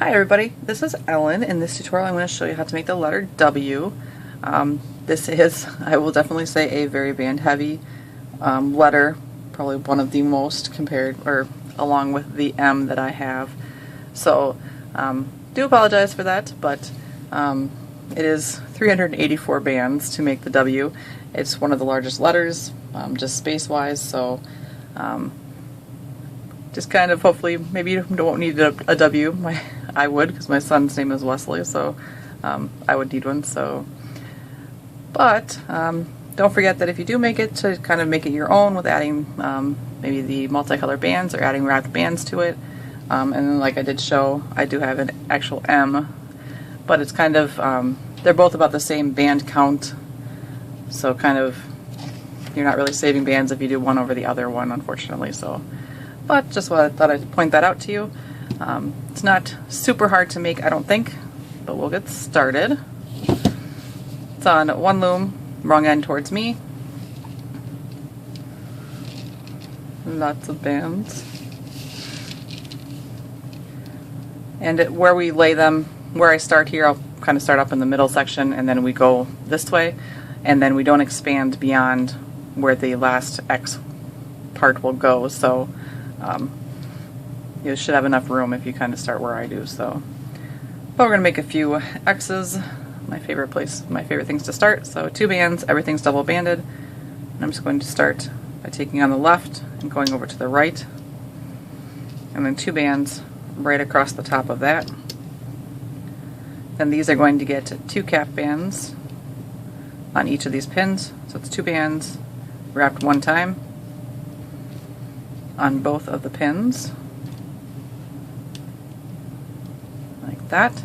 Hi everybody, this is Ellen. In this tutorial I'm going to show you how to make the letter W. This is, I will definitely say, a very band heavy letter, probably one of the most compared, or along with the M that I have. So do apologize for that, but it is 384 bands to make the W. It's one of the largest letters, just space-wise, so just kind of hopefully maybe you won't need a W. I would, because my son's name is Wesley, so I would need one. So, but don't forget that if you do make it, to kind of make it your own with adding maybe the multicolor bands or adding wrapped bands to it. And then, like I did show, I do have an actual M, but it's kind of they're both about the same band count, so kind of you're not really saving bands if you do one over the other one, unfortunately. So, but just thought I'd point that out to you. It's not super hard to make, I don't think, but we'll get started. It's on one loom, wrong end towards me. Lots of bands. And where we lay them, where I start here, I'll kind of start up in the middle section, and then we go this way, and then we don't expand beyond where the last X part will go. So you should have enough room if you kind of start where I do. So, but we're going to make a few X's. My favorite things to start. So 2 bands, everything's double banded. And I'm just going to start by taking on the left and going over to the right, and then 2 bands right across the top of that. Then these are going to get 2 cap bands on each of these pins. So it's 2 bands wrapped 1 time on both of the pins, like that.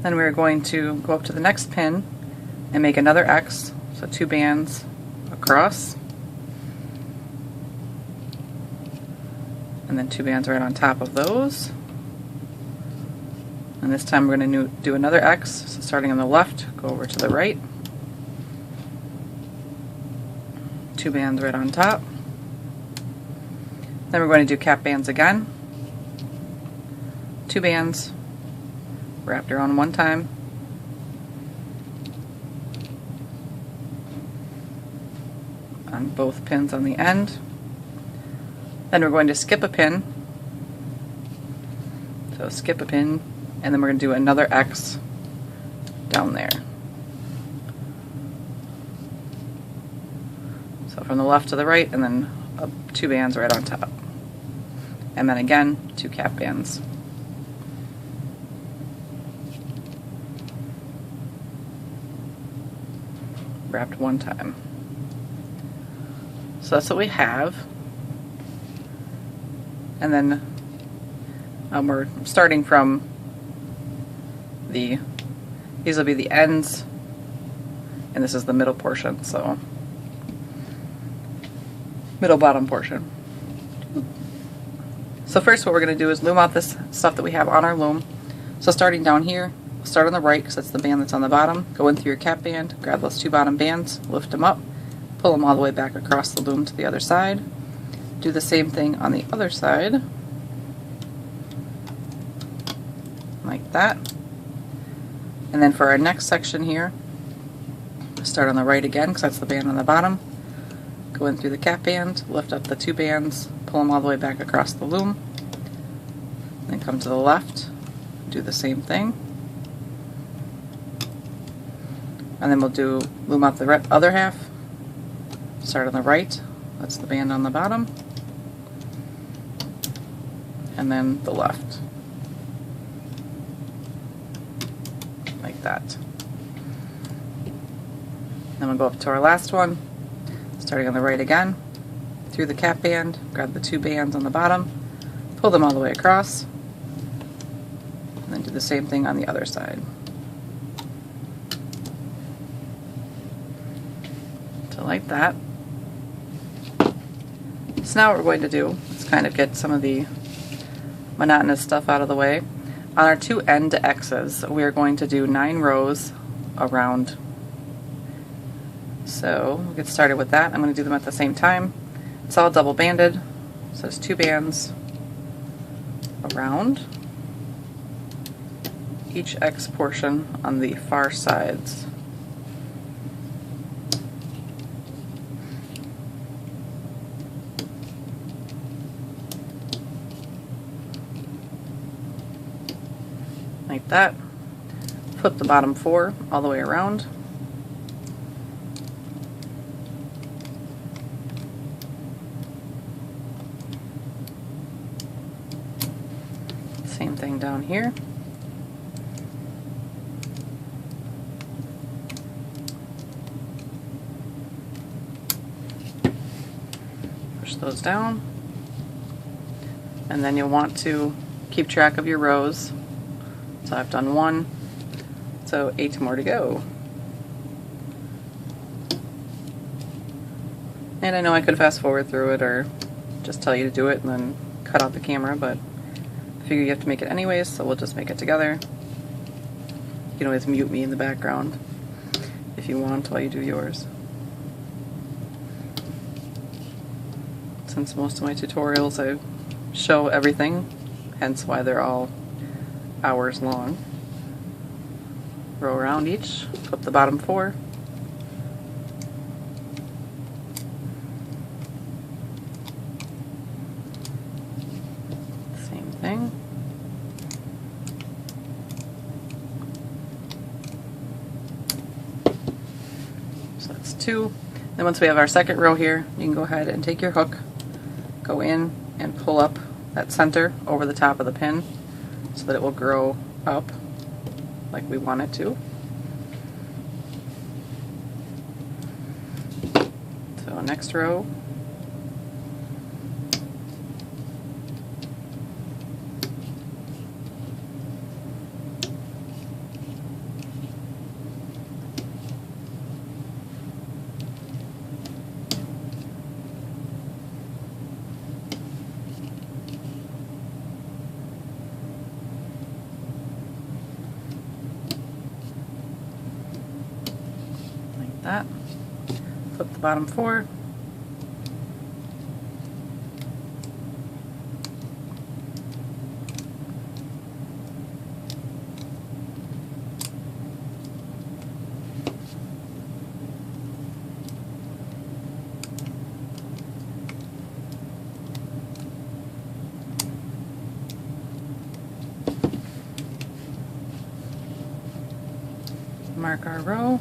Then we're going to go up to the next pin and make another X, so 2 bands across, and then 2 bands right on top of those. And this time we're going to do another X, so starting on the left, go over to the right, 2 bands right on top. Then we're going to do cap bands again, 2 bands wrapped around 1 time, on both pins on the end. Then we're going to skip a pin, so skip a pin, and then we're going to do another X down there. So from the left to the right, and then 2 bands right on top. And then again, 2 cap bands. Wrapped 1 time. So that's what we have. And then we're starting from these will be the ends, and this is the middle portion, so middle bottom portion. So first what we're going to do is loom out this stuff that we have on our loom. So starting down here, start on the right because that's the band that's on the bottom. Go in through your cap band, grab those 2 bottom bands, lift them up, pull them all the way back across the loom to the other side. Do the same thing on the other side, like that. And then for our next section here, start on the right again because that's the band on the bottom. Go in through the cap band, lift up the 2 bands, pull them all the way back across the loom, then come to the left, do the same thing, and then we'll do loom out the other half. Start on the right, that's the band on the bottom, and then the left, like that. Then we'll go up to our last one, starting on the right again, through the cap band, grab the 2 bands on the bottom, pull them all the way across, and then do the same thing on the other side. So like that. So now what we're going to do is kind of get some of the monotonous stuff out of the way. On our 2 end X's, we are going to do 9 rows around. So we'll get started with that. I'm going to do them at the same time. It's all double banded, so it's 2 bands around each X portion on the far sides. Like that. Flip the bottom 4 all the way around. Same thing down here. Push those down. And then you'll want to keep track of your rows. So I've done 1, so 8 more to go. And I know I could fast forward through it or just tell you to do it and then cut out the camera, but I figure you have to make it anyways, so we'll just make it together. You can always mute me in the background if you want while you do yours. Since most of my tutorials I show everything, hence why they're all hours long. Row around each, flip the bottom 4. Same thing. So that's 2. Then once we have our second row here, you can go ahead and take your hook, go in and pull up that center over the top of the pin so that it will grow up like we want it to. So next row. That. Flip the bottom 4. Mark our row.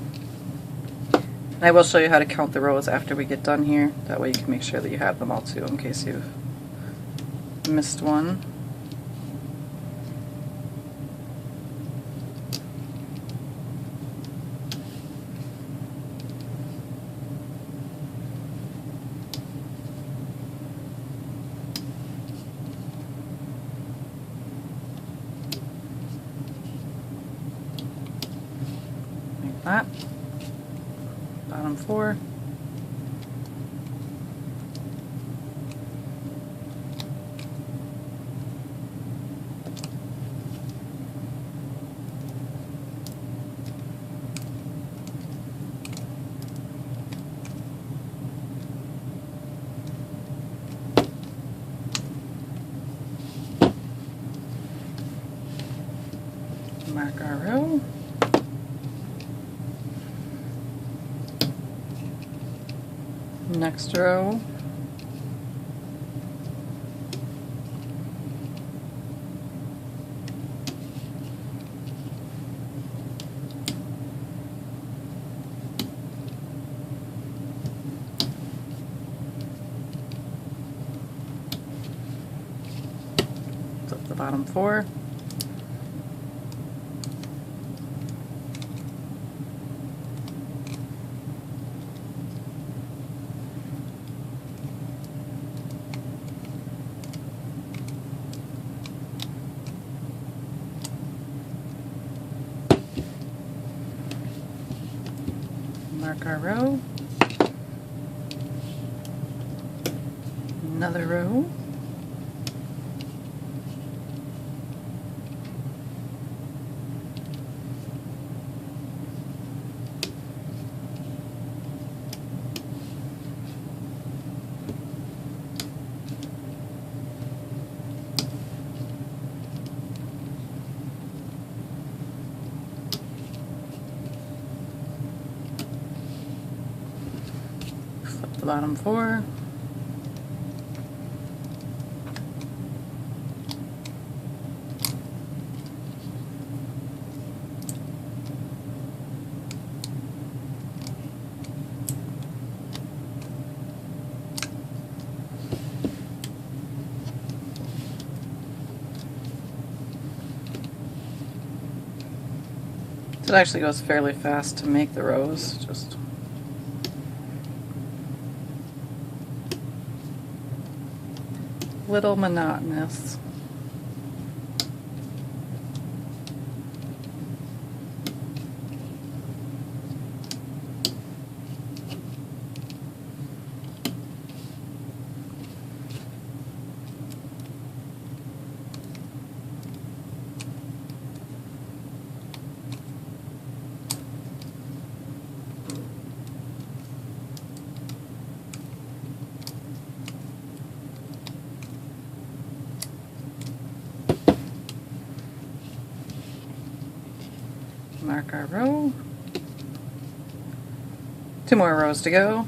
I will show you how to count the rows after we get done here. That way you can make sure that you have them all too in case you've missed one. Like that. Bottom 4. Mark our row. Next row. Flip the bottom 4. Mark our row. Another row. the bottom 4. It actually goes fairly fast to make the rows, just a little monotonous. Mark our row. 2 more rows to go.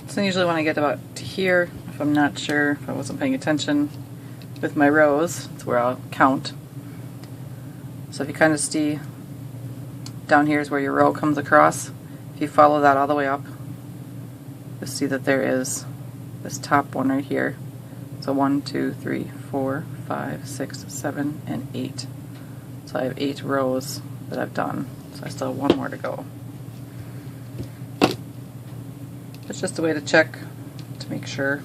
So usually when I get about to here, if I'm not sure, if I wasn't paying attention with my rows, that's where I'll count. So if you kind of see down here is where your row comes across. If you follow that all the way up, you'll see that there is this top one right here. So 1, 2, 3, 4, 5, 6, 7, and 8. So I have 8 rows that I've done. So I still have 1 more to go. It's just a way to check to make sure.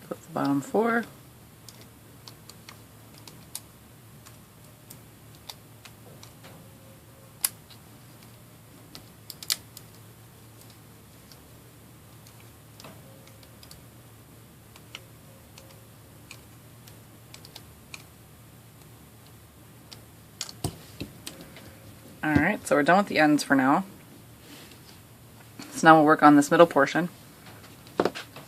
Flip the bottom 4. Alright, so we're done with the ends for now. So now we'll work on this middle portion.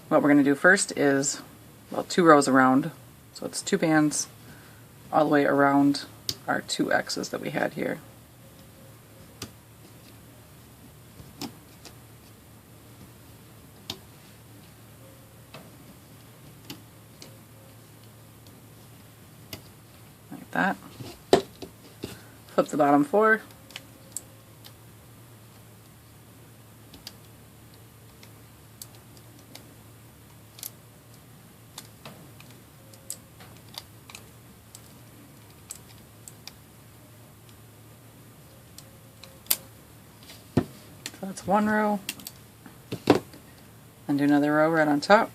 What we're going to do first is, well, 2 rows around. So it's 2 bands all the way around our 2 X's that we had here. Like that. Flip the bottom 4. So that's 1 row, and do another row right on top.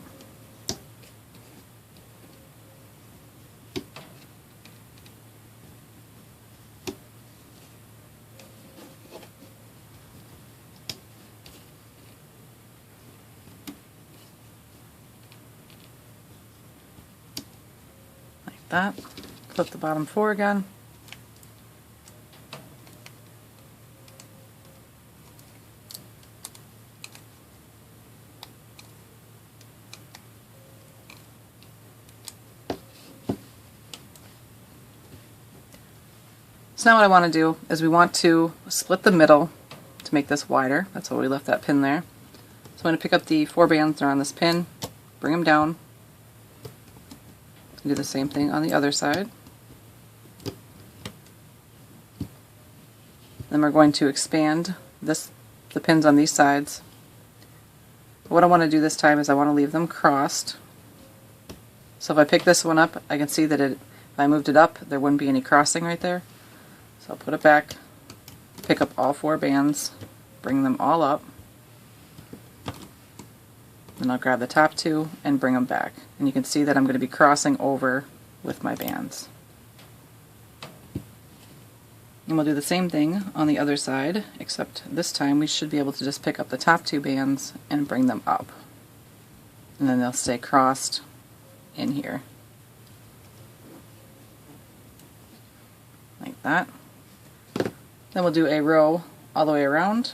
Like that. Flip the bottom 4 again. So now what I want to do is we want to split the middle to make this wider. That's why we left that pin there. So I'm going to pick up the 4 bands that are on this pin, bring them down, and do the same thing on the other side. Then we're going to expand the pins on these sides. What I want to do this time is I want to leave them crossed. So if I pick this one up, I can see that if I moved it up, there wouldn't be any crossing right there. So I'll put it back, pick up all 4 bands, bring them all up, then I'll grab the top 2 and bring them back. And you can see that I'm going to be crossing over with my bands. And we'll do the same thing on the other side, except this time we should be able to just pick up the top 2 bands and bring them up. And then they'll stay crossed in here. Like that. Then we'll do a row all the way around.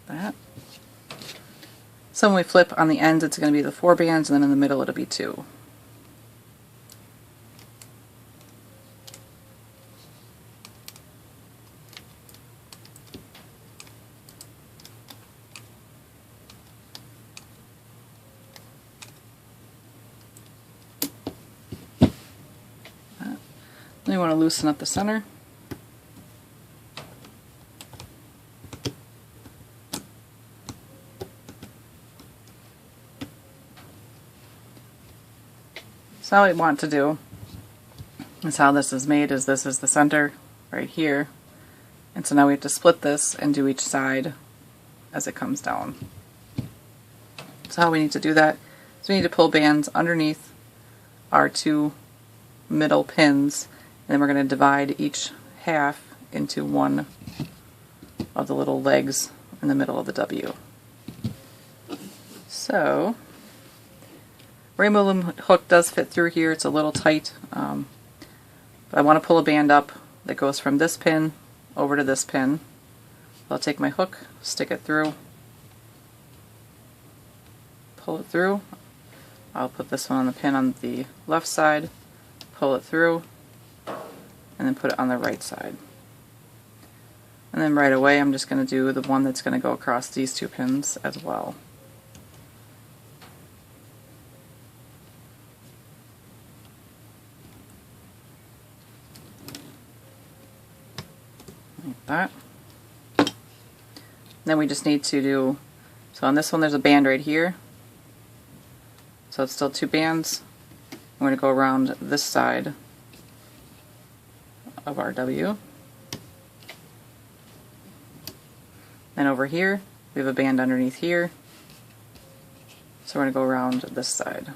That. So when we flip on the ends, it's going to be the 4 bands, and then in the middle it'll be 2. Then you want to loosen up the center. So all we want to do is how this is made is this is the center right here, and so now we have to split this and do each side as it comes down. So how we need to do that is we need to pull bands underneath our 2 middle pins, and then we're going to divide each half into one of the little legs in the middle of the W. So Rainbow Loom hook does fit through here. It's a little tight, but I want to pull a band up that goes from this pin over to this pin. I'll take my hook, stick it through, pull it through. I'll put this one on the pin on the left side, pull it through, and then put it on the right side. And then right away I'm just going to do the one that's going to go across these 2 pins as well. Like that. Then we just need to do, so on this one there's a band right here, so it's still 2 bands. I'm going to go around this side of our W. And over here we have a band underneath here, so we're going to go around this side.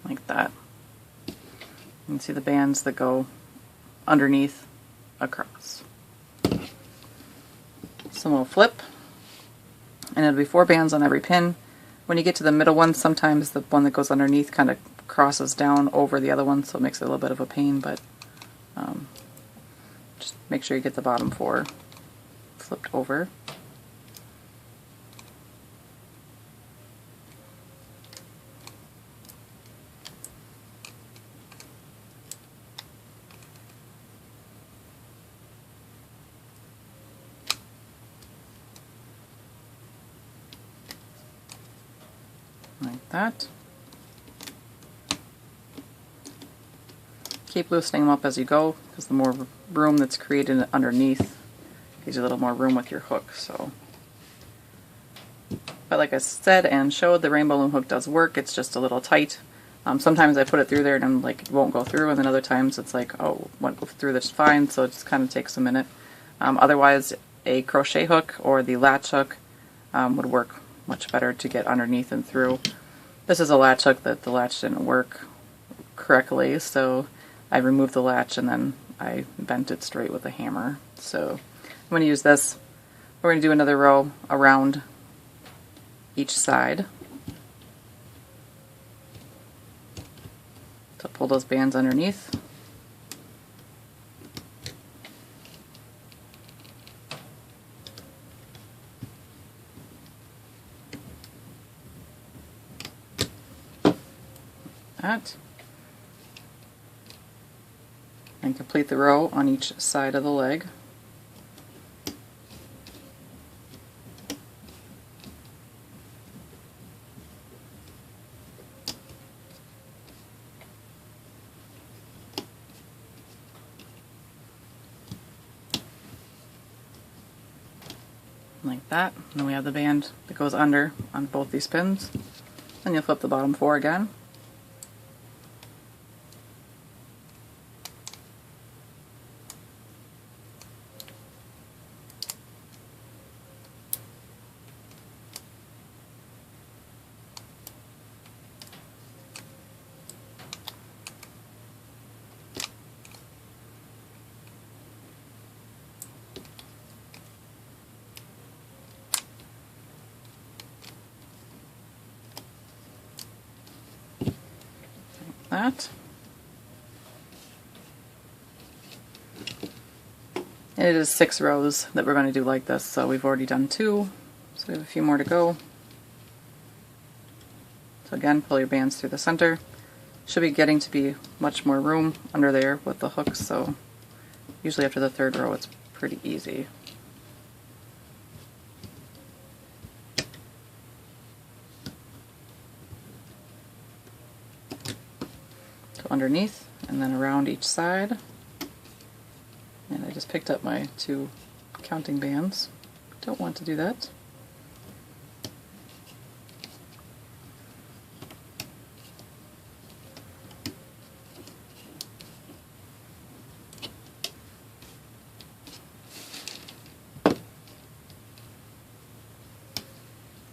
Like that. You can see the bands that go underneath across. So we'll flip, and it'll be 4 bands on every pin. When you get to the middle one, sometimes the one that goes underneath kind of crosses down over the other one, so it makes it a little bit of a pain, but just make sure you get the bottom 4 flipped over. Like that. Keep loosening them up as you go, because the more room that's created underneath gives you a little more room with your hook. So, but like I said and showed, the Rainbow Loom hook does work. It's just a little tight. Sometimes I put it through there and I'm like, it won't go through, and then other times it's like, oh, it went through this fine, so it just kind of takes a minute. Otherwise, a crochet hook or the latch hook would work much better to get underneath and through. This is a latch hook that the latch didn't work correctly, so I removed the latch and then I bent it straight with a hammer. So I'm going to use this. We're going to do another row around each side. So pull those bands underneath. that. And complete the row on each side of the leg. Like that. And then we have the band that goes under on both these pins. Then you'll flip the bottom 4 again. That. And it is 6 rows that we're going to do like this, so we've already done 2, so we have a few more to go. So again, pull your bands through the center. Should be getting to be much more room under there with the hooks, so usually after the 3rd row it's pretty easy. Underneath and then around each side, and I just picked up my 2 counting bands. Don't want to do that.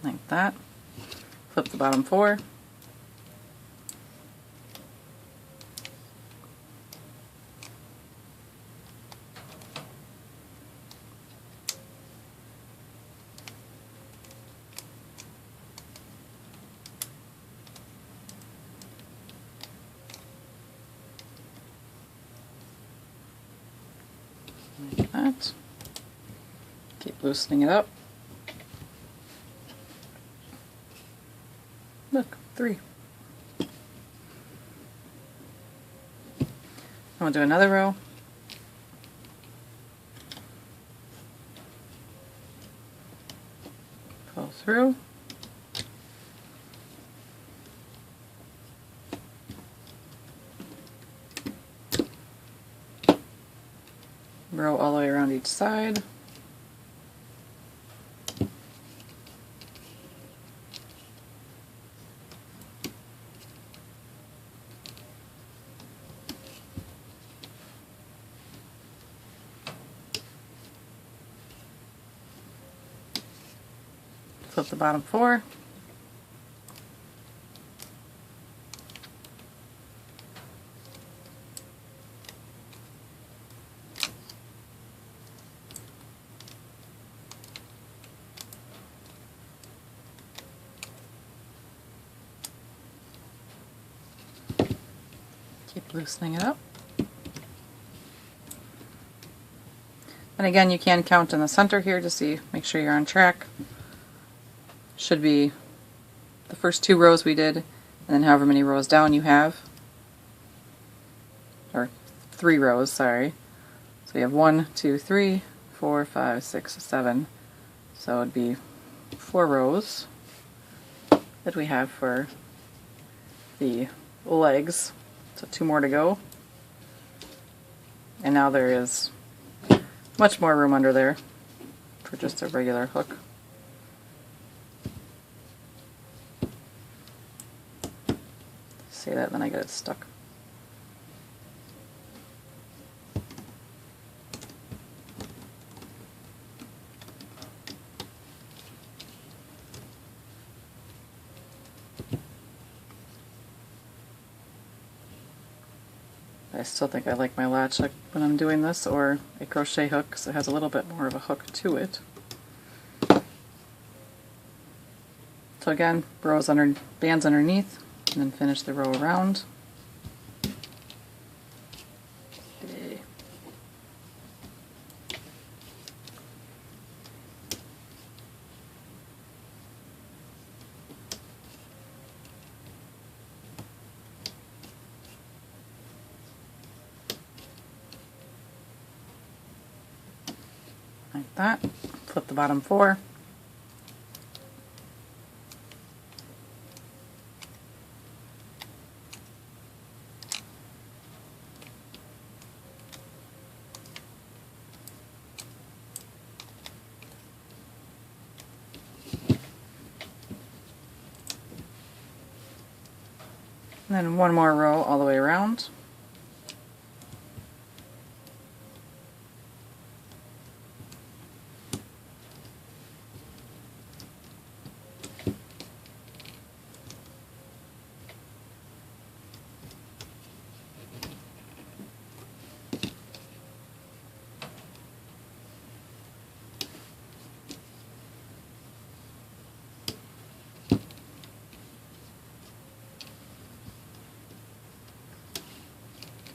Like that. Flip the bottom 4. Like that. Keep loosening it up. Look, 3. I'm going to do another row. Pull through. Row all the way around each side. Flip the bottom 4. Keep loosening it up. And again, you can count in the center here to see, make sure you're on track. Should be the first 2 rows we did, and then however many rows down you have. Or 3 rows, sorry. So you have 1, 2, 3, 4, 5, 6, 7. So it'd be 4 rows that we have for the legs. So 2 more to go. And now there is much more room under there for just a regular hook. Say that, then I get it stuck. I still think I like my latch hook when I'm doing this, or a crochet hook, because it has a little bit more of a hook to it. So again, bands underneath, and then finish the row around. Okay. like that. Flip the bottom 4. And then one more row all the way around.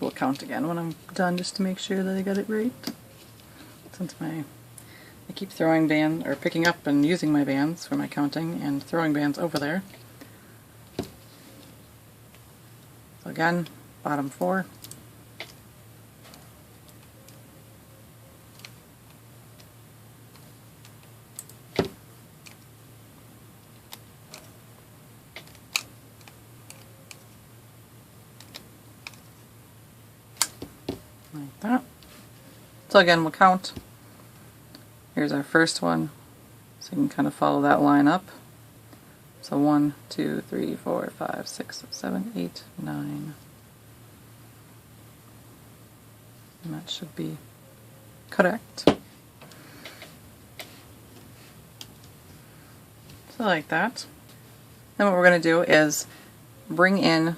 We'll count again when I'm done just to make sure that I got it right. Since I keep throwing band or picking up and using my bands for my counting and throwing bands over there. So again, bottom 4. Like that. So again, we'll count. Here's our first one, so you can kind of follow that line up. So 1, 2, 3, 4, 5, 6, 7, 8, 9. And that should be correct. So like that. Then what we're going to do is bring in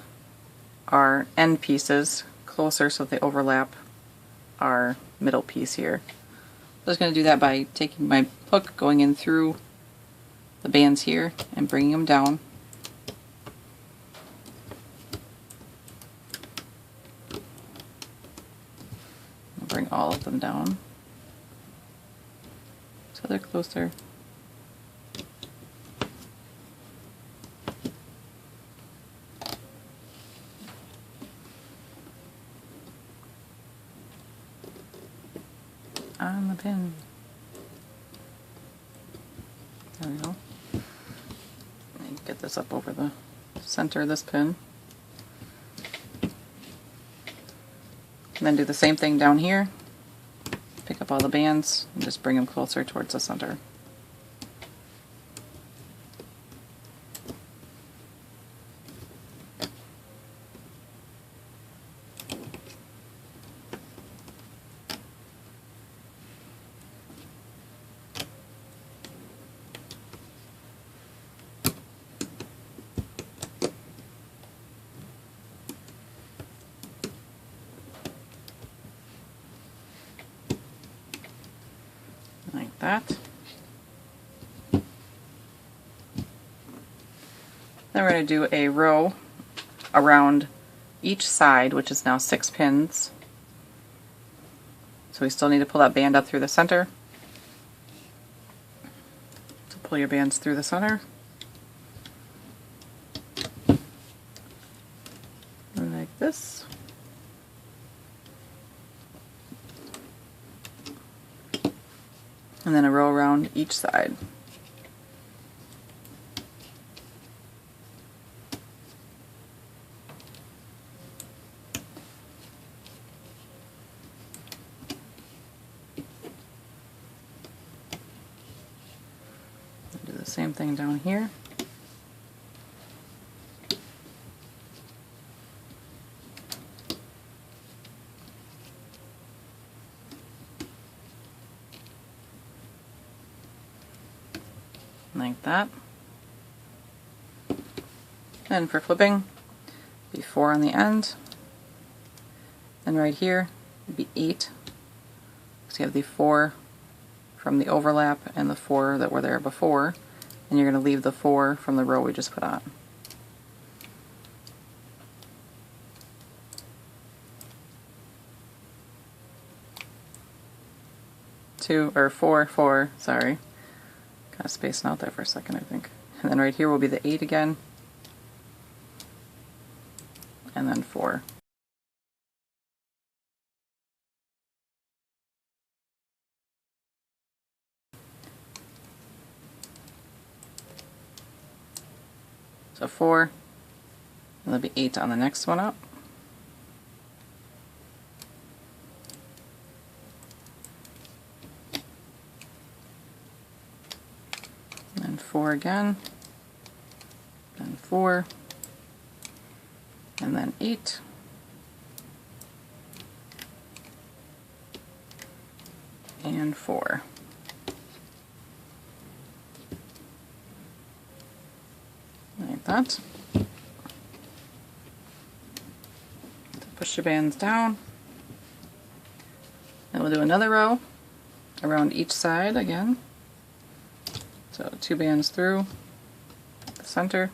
our end pieces closer so they overlap our middle piece here. I'm just going to do that by taking my hook, going in through the bands here and bringing them down. I'll bring all of them down so they're closer. On the pin. There we go. Get this up over the center of this pin. And then do the same thing down here. Pick up all the bands and just bring them closer towards the center. Like that. Then we're going to do a row around each side, which is now 6 pins. So we still need to pull that band up through the center. So pull your bands through the center. Like this. And then a row around each side. Do the same thing down here. Like that. And for flipping, be 4 on the end. And right here, it'd be 8. So you have the 4 from the overlap and the 4 that were there before. And you're going to leave the 4 from the row we just put on. 2 or 4, 4, sorry. Kind of spacing out there for a second, I think. And then right here will be the 8 again. And then 4. So 4, and there'll be 8 on the next one up. And 4 again, and 4, and then 8, and 4. Like that. Push your bands down. And we'll do another row around each side again. So 2 bands through the center.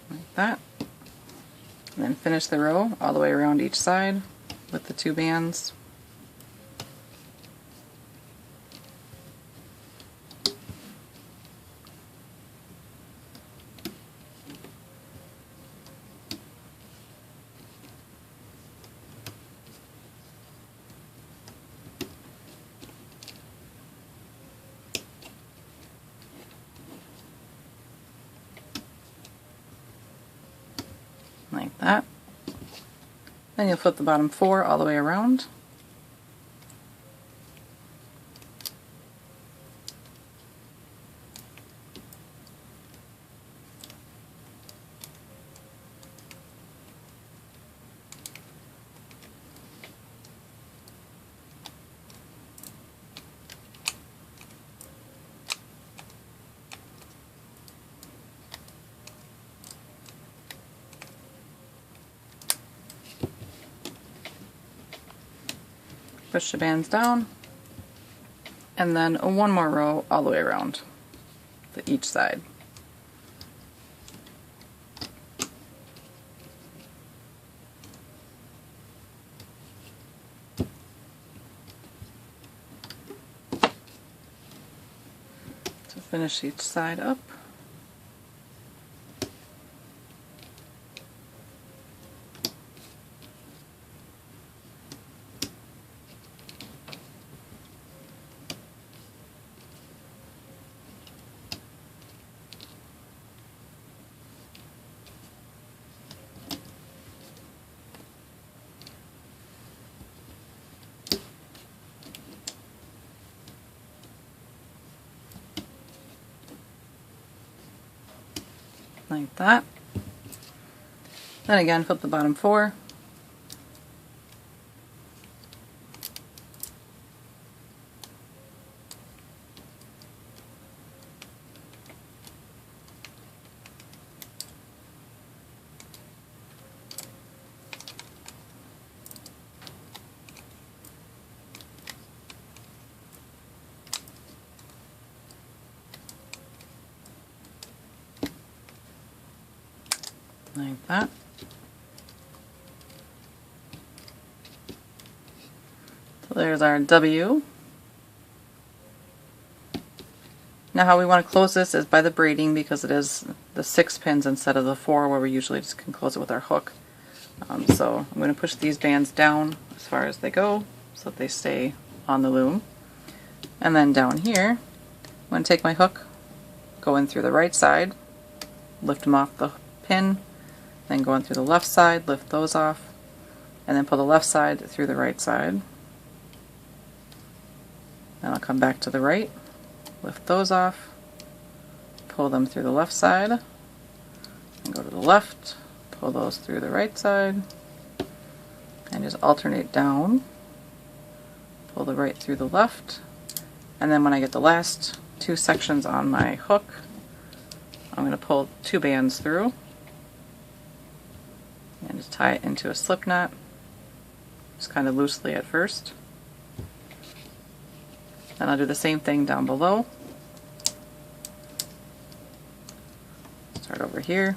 Like that. And then finish the row all the way around each side with the 2 bands. Like that. Then you'll flip the bottom 4 all the way around. Push the bands down, and then one more row all the way around to each side. To finish each side up. Like that. Then again, flip the bottom 4. Like that. So there's our W. Now how we want to close this is by the braiding, because it is the 6 pins instead of the 4 where we usually just can close it with our hook. So I'm going to push these bands down as far as they go so that they stay on the loom. And then down here, I'm going to take my hook, go in through the right side, lift them off the pin, then go in through the left side, lift those off, and then pull the left side through the right side. Then I'll come back to the right, lift those off, pull them through the left side, and go to the left, pull those through the right side, and just alternate down, pull the right through the left, and then when I get the last 2 sections on my hook, I'm going to pull 2 bands through and just tie it into a slip knot, just kind of loosely at first. Then I'll do the same thing down below. Start over here,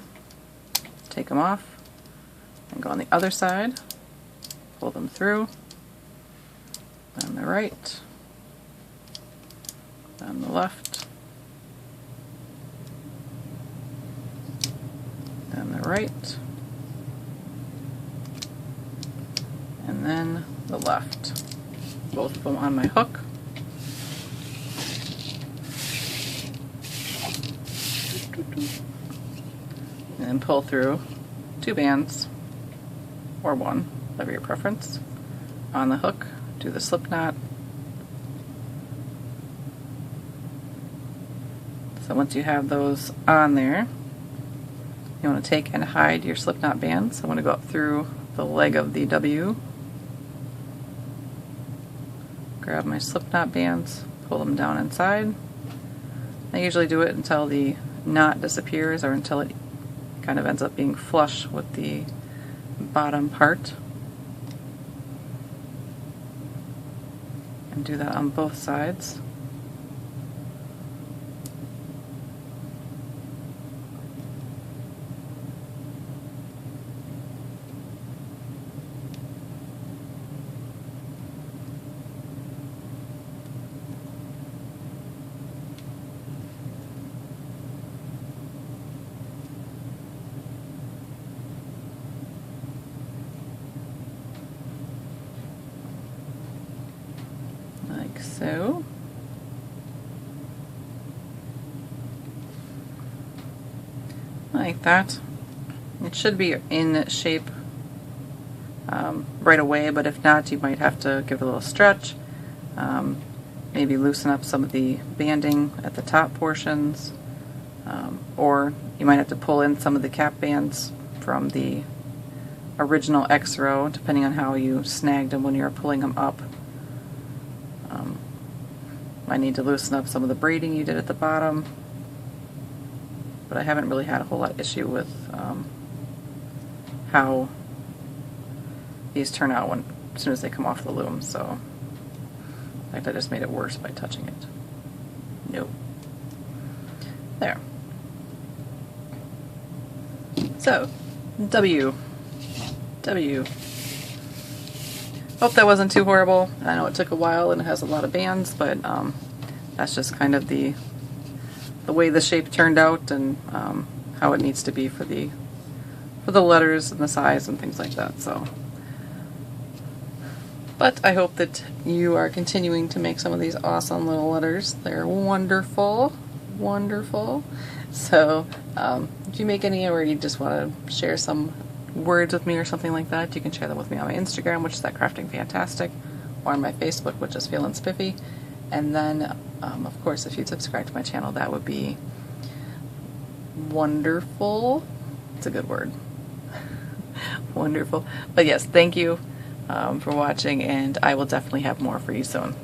take them off, and go on the other side, pull them through, on the right, on the left, and the right, and then the left. Both of them on my hook. And then pull through 2 bands, or 1, whatever your preference. On the hook, do the slip knot. So once you have those on there, you want to take and hide your slip knot band. So I want to go up through the leg of the W, grab my slip knot bands, pull them down inside. I usually do it until the knot disappears or until it kind of ends up being flush with the bottom part. And do that on both sides. Like so. Like that. It should be in shape right away, but if not, you might have to give it a little stretch. Maybe loosen up some of the banding at the top portions, or you might have to pull in some of the cap bands from the original X row, depending on how you snagged them when you were pulling them up. I need to loosen up some of the braiding you did at the bottom, but I haven't really had a whole lot of issue with how these turn out as soon as they come off the loom. So, in fact, I just made it worse by touching it. Nope. There. So, W. Hope that wasn't too horrible. I know it took a while and it has a lot of bands, but that's just kind of the way the shape turned out and how it needs to be for the letters and the size and things like that. So, but I hope that you are continuing to make some of these awesome little letters. They're wonderful, wonderful. So, if you make any or you just want to share some words with me or something like that, you can share them with me on my Instagram, which is at Crafting Fantastic, or on my Facebook, which is feelinspiffy. And then, of course, if you'd subscribe to my channel, that would be wonderful. It's a good word. Wonderful. But yes, thank you for watching, and I will definitely have more for you soon.